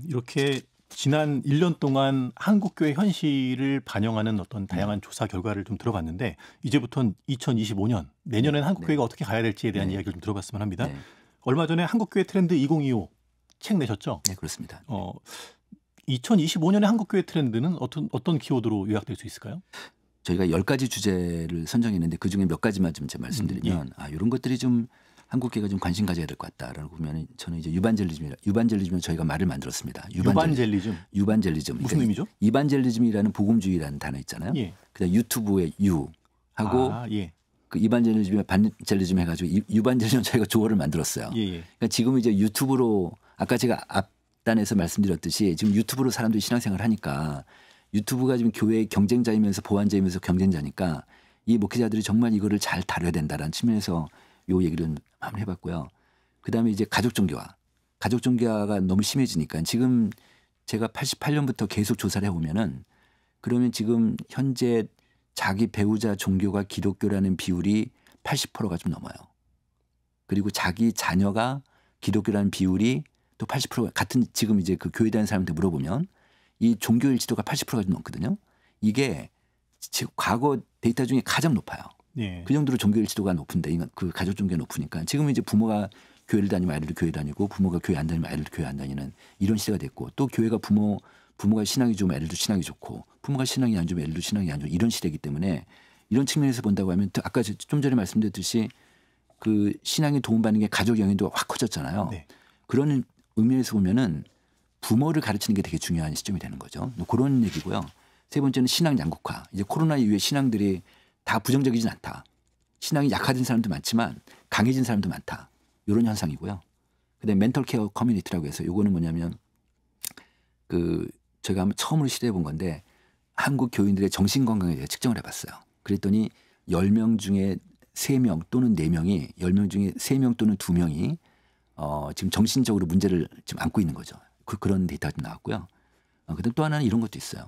이렇게 지난 1년 동안 한국교회 현실을 반영하는 어떤 다양한 조사 결과를 좀 들어봤는데 이제부터는 2025년 내년엔 한국교회가 어떻게 가야 될지에 대한 네. 이야기를 좀 들어봤으면 합니다. 네. 얼마 전에 한국교회 트렌드 2025 책 내셨죠? 네, 그렇습니다. 2025년의 한국교회 트렌드는 어떤 키워드로 요약될 수 있을까요? 저희가 10가지 주제를 선정했는데 그중에 몇 가지만 좀 제가 말씀드리면 이런 것들이 좀 한국교회가 좀 관심 가져야 될 것 같다라고 보면 저는 이제 유반젤리즘을 저희가 말을 만들었습니다. 유반젤리즘. 유반젤리즘. 무슨 의미죠? 이반젤리즘이라는 복음주의라는 단어 있잖아요. 예. 그다음 유튜브의 유하고 예. 그 이반젤리즘에 반젤리즘 해가지고 유반젤리즘 저희가 조어를 만들었어요. 예. 그러니까 지금 이제 유튜브로 아까 제가 앞단에서 말씀드렸듯이 지금 유튜브로 사람들이 신앙생활을 하니까 유튜브가 지금 교회의 경쟁자이면서 보완자이면서 경쟁자니까 이 목회자들이 정말 이거를 잘 다뤄야 된다라는 측면에서 요 얘기를 한번 해봤고요. 그다음에 이제 가족 종교화가 너무 심해지니까 지금 제가 88년부터 계속 조사를 해보면은 그러면 지금 현재 자기 배우자 종교가 기독교라는 비율이 80%가 좀 넘어요. 그리고 자기 자녀가 기독교라는 비율이 또 80%가 같은 지금 이제 그 교회 다니는 사람한테 물어보면 이 종교 일치도가 80%가 좀 넘거든요. 이게 지금 과거 데이터 중에 가장 높아요. 예. 그 정도로 종교 일치도가 높은데 그 가족 종교가 높으니까 지금 이제 부모가 교회를 다니면 아이들도 교회 다니고 부모가 교회 안 다니면 아이들도 교회 안 다니는 이런 시대가 됐고 또 교회가 부모가 신앙이 좋으면 애들도 신앙이 좋고 부모가 신앙이 안 좋으면 애들도 신앙이 안 좋고 이런 시대이기 때문에 이런 측면에서 본다고 하면 아까 좀 전에 말씀드렸듯이 그 신앙이 도움받는 게 가족 영향도 확 커졌잖아요. 네. 그런 의미에서 보면은 부모를 가르치는 게 되게 중요한 시점이 되는 거죠. 그런 얘기고요. 세 번째는 신앙 양극화. 이제 코로나 이후에 신앙들이 다 부정적이진 않다. 신앙이 약화된 사람도 많지만 강해진 사람도 많다. 이런 현상이고요. 그다음에 멘털 케어 커뮤니티라고 해서 요거는 뭐냐면 그 제가 한번 처음으로 시도해 본 건데 한국 교인들의 정신 건강에 대해 측정을 해봤어요. 그랬더니 10명 중에 3명 또는 4명이 10명 중에 3명 또는 2명이 지금 정신적으로 문제를 지금 안고 있는 거죠. 그런 데이터가 좀 나왔고요. 그다음 또 하나는 이런 것도 있어요.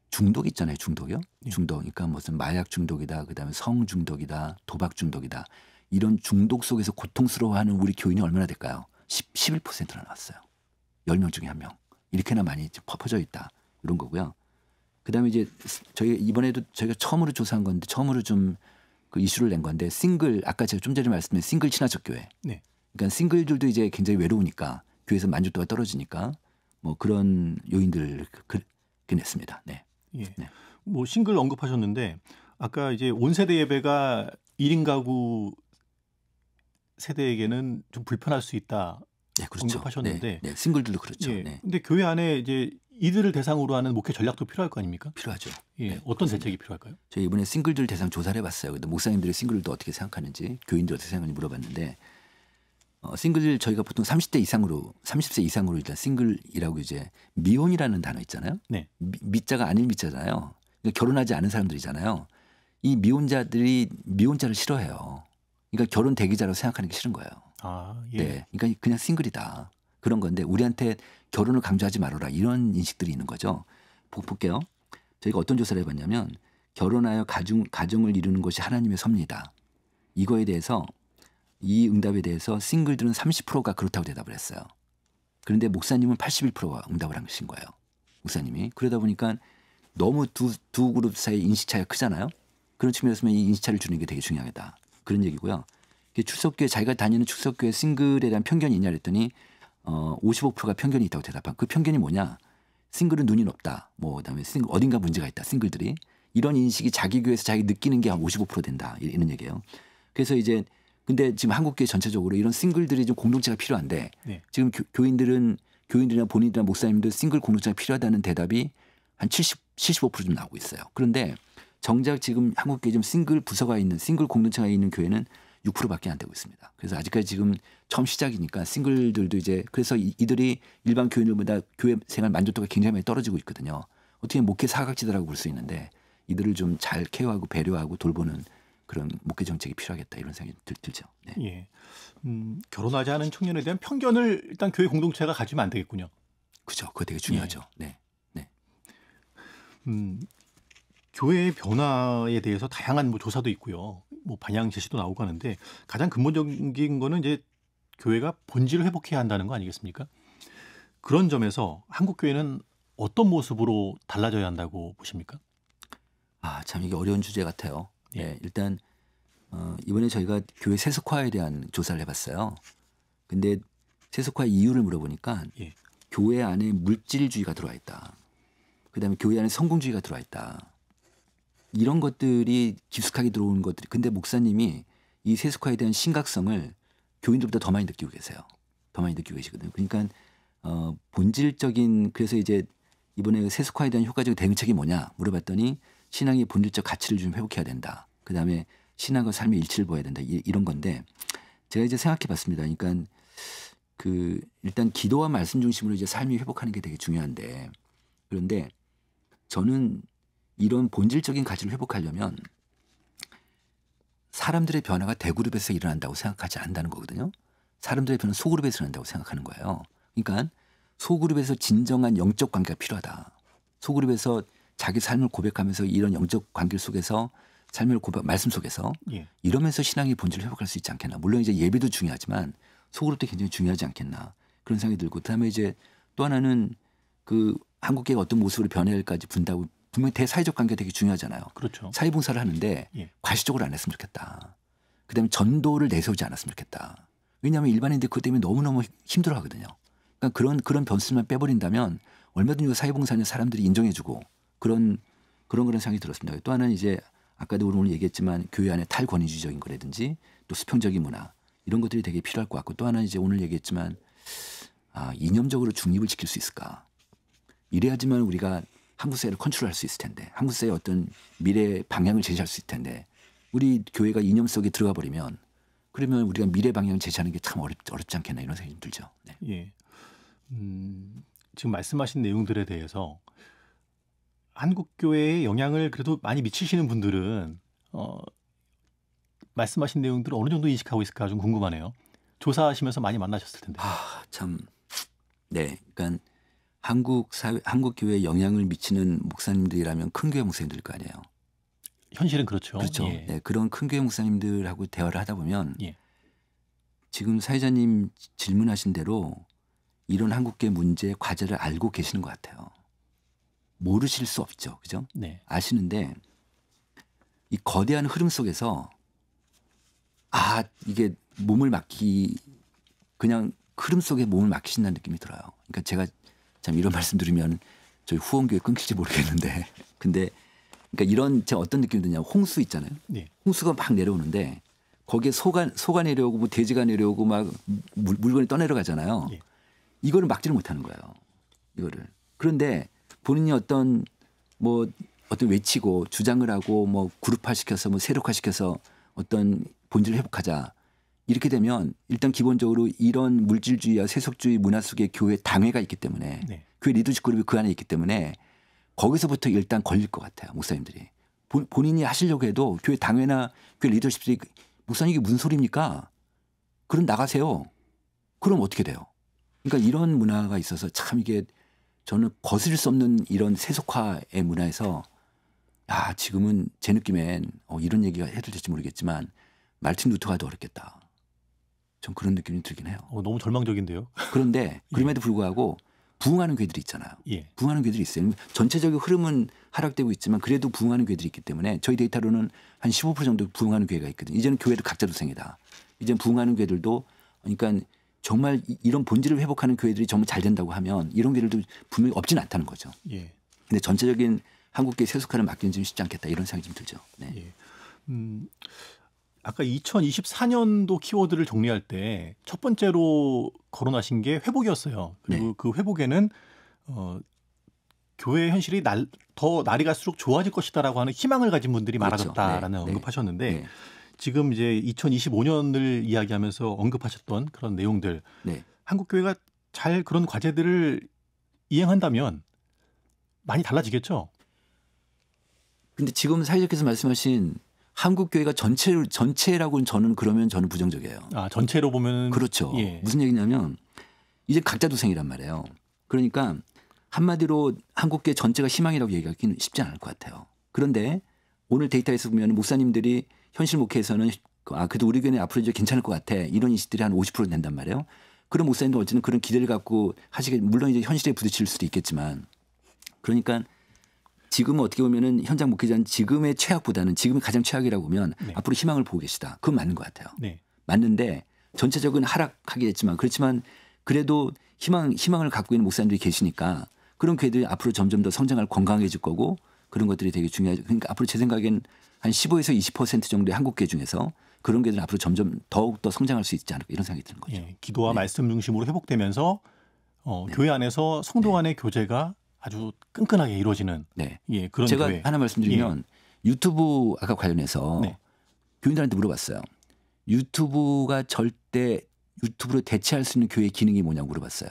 중독 있잖아요. 중독이요. 예. 중독. 그러니까 무슨 마약 중독이다. 그다음에 성 중독이다. 도박 중독이다. 이런 중독 속에서 고통스러워하는 우리 교인이 얼마나 될까요? 11%나 나왔어요. 10명 중에 1명. 이렇게나 많이 퍼져 있다. 이런 거고요. 그다음에 이제 저희 이번에도 저희가 처음으로 조사한 건데 처음으로 좀 그 이슈를 낸 건데 싱글 아까 제가 좀 전에 말씀드린 싱글 친화적 교회. 네. 그러니까 싱글들도 이제 굉장히 외로우니까 교회에서 만족도가 떨어지니까 뭐 그런 요인들을 냈습니다. 네. 예. 네. 뭐 싱글 언급하셨는데 아까 이제 온 세대 예배가 1인 가구 세대에게는 좀 불편할 수 있다. 네, 그렇죠. 언급하셨는데 네, 싱글들도 그렇죠. 예. 네. 근데 교회 안에 이제 이들을 대상으로 하는 목회 전략도 필요할 거 아닙니까? 필요하죠. 예. 네, 어떤 그렇습니다. 대책이 필요할까요? 저희 이번에 싱글들 대상 조사를 해봤어요. 근데 목사님들이 싱글도 어떻게 생각하는지, 교인들 어떻게 생각하는지 물어봤는데, 싱글 저희가 보통 30세 이상으로 일단 싱글이라고 이제 미혼이라는 단어 있잖아요. 네. 미자가 아닌 미자잖아요. 그러니까 결혼하지 않은 사람들이잖아요. 이 미혼자들이 미혼자를 싫어해요. 그러니까 결혼 대기자라고 생각하는 게 싫은 거예요. 아, 예. 네, 그러니까 그냥 싱글이다. 그런 건데 우리한테 결혼을 강조하지 말아라 이런 인식들이 있는 거죠. 볼게요. 저희가 어떤 조사를 해봤냐면 결혼하여 가정을 이루는 것이 하나님의 섭리다. 이거에 대해서 이 응답에 대해서 싱글들은 30%가 그렇다고 대답을 했어요. 그런데 목사님은 81%가 응답을 하신 거예요. 목사님이. 그러다 보니까 너무 두 그룹 사이 인식 차이가 크잖아요. 그런 측면에서 이 인식 차이를 주는 게 되게 중요하다. 그런 얘기고요. 출석교회 자기가 다니는 출석교회 싱글에 대한 편견이 있냐 그랬더니 55%가 편견이 있다고 대답한 그 편견이 뭐냐? 싱글은 눈이 높다. 뭐 그다음에 어딘가 문제가 있다. 싱글들이 이런 인식이 자기 교회에서 자기 느끼는 게 한 55% 된다. 이런 얘기예요. 그래서 이제 근데 지금 한국교회 전체적으로 이런 싱글들이 좀 공동체가 필요한데 네. 지금 교인들이나 본인들이나 목사님들 싱글 공동체가 필요하다는 대답이 한 75%좀 나오고 있어요. 그런데 정작 지금 한국교회 좀 싱글 부서가 있는 싱글 공동체가 있는 교회는 6%밖에 안 되고 있습니다. 그래서 아직까지 지금 처음 시작이니까 싱글들도 이제 그래서 이들이 일반 교인들보다 교회 생활 만족도가 굉장히 많이 떨어지고 있거든요. 어떻게 목회 사각지대라고 볼 수 있는데 이들을 좀 잘 케어하고 배려하고 돌보는 그런 목회 정책이 필요하겠다 이런 생각이 들죠. 네. 예. 결혼하지 않은 청년에 대한 편견을 일단 교회 공동체가 가지면 안 되겠군요. 그죠. 그거 되게 중요하죠. 네. 네. 교회의 변화에 대해서 다양한 뭐 조사도 있고요. 뭐 방향 제시도 나오고 하는데 가장 근본적인 거는 이제 교회가 본질을 회복해야 한다는 거 아니겠습니까? 그런 점에서 한국 교회는 어떤 모습으로 달라져야 한다고 보십니까? 참 이게 어려운 주제 같아요. 예. 네, 일단 이번에 저희가 교회 세속화에 대한 조사를 해봤어요. 근데 세속화 이유를 물어보니까 예. 교회 안에 물질주의가 들어와 있다. 그다음에 교회 안에 성공주의가 들어와 있다. 이런 것들이 깊숙하게 들어오는 것들이 근데 목사님이 이 세속화에 대한 심각성을 교인들보다 더 많이 느끼고 계세요. 더 많이 느끼고 계시거든요. 그러니까 본질적인 그래서 이제 이번에 세속화에 대한 효과적인 대응책이 뭐냐 물어봤더니 신앙의 본질적 가치를 좀 회복해야 된다. 그다음에 신앙과 삶의 일치를 보여야 된다. 이런 건데 제가 이제 생각해 봤습니다. 그러니까 일단 기도와 말씀 중심으로 이제 삶이 회복하는 게 되게 중요한데 그런데 저는 이런 본질적인 가치를 회복하려면 사람들의 변화가 대그룹에서 일어난다고 생각하지 않는다는 거거든요. 사람들의 변화는 소그룹에서 일어난다고 생각하는 거예요. 그러니까 소그룹에서 진정한 영적 관계가 필요하다. 소그룹에서 자기 삶을 고백하면서 이런 영적 관계 속에서 삶을 말씀 속에서 예. 이러면서 신앙의 본질을 회복할 수 있지 않겠나. 물론 이제 예배도 중요하지만 소그룹도 굉장히 중요하지 않겠나. 그런 생각이 들고 그다음에 이제 또 하나는 한국계가 어떤 모습으로 변해야 할까지 분다고 분명히 대사회적 관계가 되게 중요하잖아요. 그렇죠. 사회봉사를 하는데 예. 과시적으로 안 했으면 좋겠다. 그다음에 전도를 내세우지 않았으면 좋겠다. 왜냐하면 일반인들이 그것 때문에 너무너무 힘들어하거든요. 그러니까 그런 변수만 빼버린다면 얼마든지 사회봉사는 사람들이 인정해주고 그런 생각이 들었습니다. 또 하나는 이제 아까도 오늘 얘기했지만 교회 안에 탈권위주의적인 거라든지 또 수평적인 문화 이런 것들이 되게 필요할 것 같고 또 하나는 이제 오늘 얘기했지만 이념적으로 중립을 지킬 수 있을까? 이래야지만 우리가 한국 사회를 컨트롤할 수 있을 텐데 한국 사회의 어떤 미래 방향을 제시할 수 있을 텐데 우리 교회가 이념 속에 들어가 버리면 그러면 우리가 미래 방향을 제시하는 게 참 어렵지 않겠나 이런 생각이 좀 들죠. 네. 예. 지금 말씀하신 내용들에 대해서 한국 교회에 영향을 그래도 많이 미치시는 분들은 말씀하신 내용들을 어느 정도 인식하고 있을까 좀 궁금하네요. 조사하시면서 많이 만나셨을 텐데. 참, 네, 그러니까 한국 교회에 영향을 미치는 목사님들이라면 큰 교회 목사님들일 거 아니에요. 현실은 그렇죠. 그렇죠. 예. 네, 그런 큰 교회 목사님들하고 대화를 하다 보면 예. 지금 사회자님 질문하신 대로 이런 한국교회 문제의 과제를 알고 계시는 것 같아요. 모르실 수 없죠. 그죠? 네. 아시는데 이 거대한 흐름 속에서 이게 그냥 흐름 속에 몸을 맡기신다는 느낌이 들어요. 그러니까 제가 참 이런 말씀 드리면 저희 후원교회 끊길지 모르겠는데 근데 그러니까 이런 제가 어떤 느낌이 드냐 홍수 있잖아요. 네. 홍수가 막 내려오는데 거기에 소가 내려오고 뭐 돼지가 내려오고 막 물건이 떠내려가잖아요. 예. 이거를 막지를 못하는 거예요. 이거를. 그런데 본인이 어떤 외치고 주장을 하고 뭐 그룹화시켜서 뭐 세력화시켜서 어떤 본질을 회복하자. 이렇게 되면 일단 기본적으로 이런 물질주의와 세속주의 문화 속에 교회 당회가 있기 때문에 네. 교회 리더십 그룹이 그 안에 있기 때문에 거기서부터 일단 걸릴 것 같아요. 목사님들이. 본인이 하시려고 해도 교회 당회나 교회 리더십들이 목사님 이게 무슨 소리입니까? 그럼 나가세요. 그럼 어떻게 돼요? 그러니까 이런 문화가 있어서 참 이게 저는 거스릴 수 없는 이런 세속화의 문화에서 지금은 제 느낌엔 이런 얘기가 해도 될지 모르겠지만 말틴 루터가도 어렵겠다. 전 그런 느낌이 들긴 해요. 너무 절망적인데요. 그런데 그럼에도 불구하고 부흥하는 교회들이 있잖아요. 예. 부흥하는 교회들이 있어요. 전체적인 흐름은 하락되고 있지만 그래도 부흥하는 교회들이 있기 때문에 저희 데이터로는 한 15% 정도 부흥하는 교회가 있거든요. 이제는 교회도 각자도생이다. 이제는 부흥하는 교회들도 그러니까 정말 이런 본질을 회복하는 교회들이 정말 잘 된다고 하면 이런 교회들도 분명히 없지는 않다는 거죠. 예. 근데 전체적인 한국교회 세속화를 막기는 좀 쉽지 않겠다 이런 생각이 좀 들죠. 네. 예. 아까 2024년도 키워드를 정리할 때 첫 번째로 거론하신 게 회복이었어요. 그리고 네. 그 회복에는 교회 현실이 더 날이 갈수록 좋아질 것이다라고 하는 희망을 가진 분들이 그렇죠. 많아졌다라는 네. 언급하셨는데 네. 지금 이제 2025년을 이야기하면서 언급하셨던 그런 내용들 네. 한국 교회가 잘 그런 과제들을 이행한다면 많이 달라지겠죠. 근데 지금 사회자께서 말씀하신 한국 교회가 전체라고는 저는 부정적이에요. 전체로 보면 그렇죠. 예. 무슨 얘기냐면 이제 각자도생이란 말이에요. 그러니까 한마디로 한국교회 전체가 희망이라고 얘기하기는 쉽지 않을 것 같아요. 그런데 오늘 데이터에서 보면 목사님들이 현실 목회에서는 그래도 우리 교회는 앞으로 이제 괜찮을 것 같아. 이런 인식들이 한 50% 된단 말이에요. 그런 목사님도 어쨌든 그런 기대를 갖고 물론 이제 현실에 부딪힐 수도 있겠지만 그러니까 지금은 어떻게 보면은 현장 목회자는 지금의 최악보다는 지금이 가장 최악이라고 보면 네. 앞으로 희망을 보고 계시다. 그건 맞는 것 같아요. 네. 맞는데 전체적인 하락하겠지만 그렇지만 그래도 희망을 갖고 있는 목사님들이 계시니까 그런 교회들이 앞으로 점점 더 성장할 건강해질 거고 그런 것들이 되게 중요하죠. 그러니까 앞으로 제 생각엔 한 15에서 20% 정도의 한국교회 중에서 그런 교회들은 앞으로 점점 더욱 더 성장할 수 있지 않을까 이런 생각이 드는 거죠. 예. 기도와 네. 말씀 중심으로 회복되면서 네. 교회 안에서 성도 간의 교제가 아주 끈끈하게 이루어지는 네. 그런 제가 교회. 하나 말씀드리면 유튜브 아까 관련해서 네. 교인들한테 물어봤어요. 유튜브가 절대 유튜브로 대체할 수 있는 교회의 기능이 뭐냐고 물어봤어요.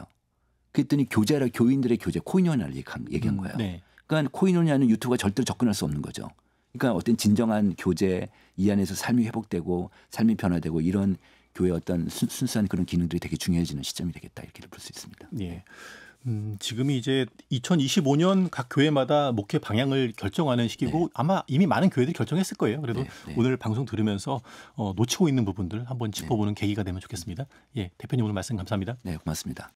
그랬더니 교인들의 교제 코이노니아를 얘기한 거예요. 네. 그러니까 코이노니아는 유튜브가 절대로 접근할 수 없는 거죠. 그러니까 어떤 진정한 교제 이 안에서 삶이 회복되고 삶이 변화되고 이런 교회의 어떤 순수한 그런 기능들이 되게 중요해지는 시점이 되겠다 이렇게 볼 수 있습니다. 예. 지금이 이제 2025년 각 교회마다 목회 방향을 결정하는 시기고 아마 이미 많은 교회들이 결정했을 거예요. 그래도 오늘 방송 들으면서 놓치고 있는 부분들 한번 짚어보는 계기가 되면 좋겠습니다. 예, 대표님 오늘 말씀 감사합니다. 네, 고맙습니다.